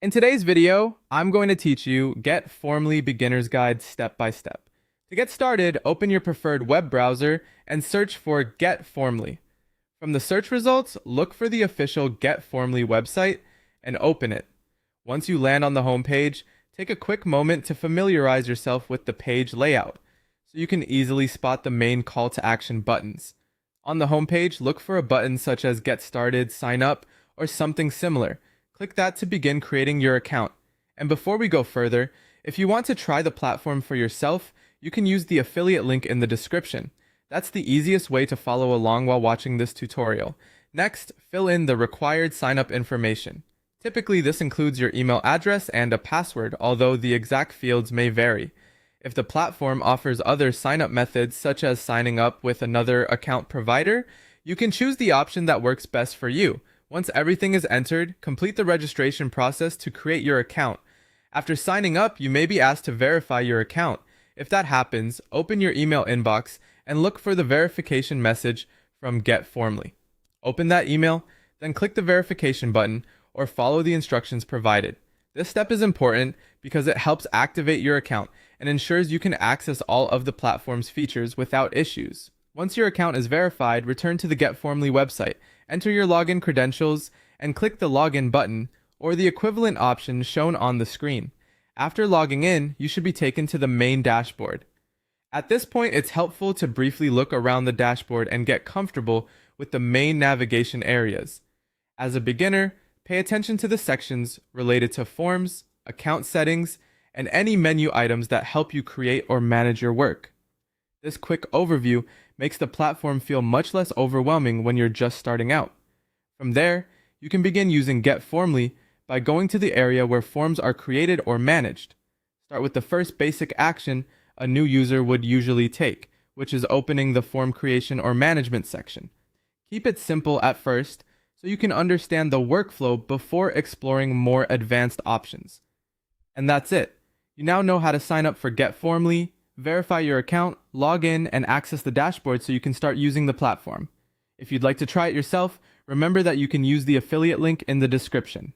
In today's video, I'm going to teach you GetFormly Beginner's Guide step by step. To get started, open your preferred web browser and search for GetFormly. From the search results, look for the official GetFormly website and open it. Once you land on the home page, take a quick moment to familiarize yourself with the page layout so you can easily spot the main call to action buttons. On the home page, look for a button such as Get Started, Sign Up, or something similar. Click that to begin creating your account. And before we go further, if you want to try the platform for yourself, you can use the affiliate link in the description. That's the easiest way to follow along while watching this tutorial. Next, fill in the required sign-up information. Typically, this includes your email address and a password, although the exact fields may vary. If the platform offers other sign-up methods, such as signing up with another account provider, you can choose the option that works best for you. Once everything is entered, complete the registration process to create your account. After signing up, you may be asked to verify your account. If that happens, open your email inbox and look for the verification message from GetFormly. Open that email, then click the verification button or follow the instructions provided. This step is important because it helps activate your account and ensures you can access all of the platform's features without issues. Once your account is verified, return to the GetFormly website, enter your login credentials, and click the login button or the equivalent option shown on the screen. After logging in, you should be taken to the main dashboard. At this point, it's helpful to briefly look around the dashboard and get comfortable with the main navigation areas. As a beginner, pay attention to the sections related to forms, account settings, and any menu items that help you create or manage your work. This quick overview makes the platform feel much less overwhelming when you're just starting out. From there, you can begin using GetFormly by going to the area where forms are created or managed. Start with the first basic action a new user would usually take, which is opening the form creation or management section. Keep it simple at first so you can understand the workflow before exploring more advanced options. And that's it. You now know how to sign up for GetFormly, verify your account, log in, and access the dashboard so you can start using the platform. If you'd like to try it yourself, remember that you can use the affiliate link in the description.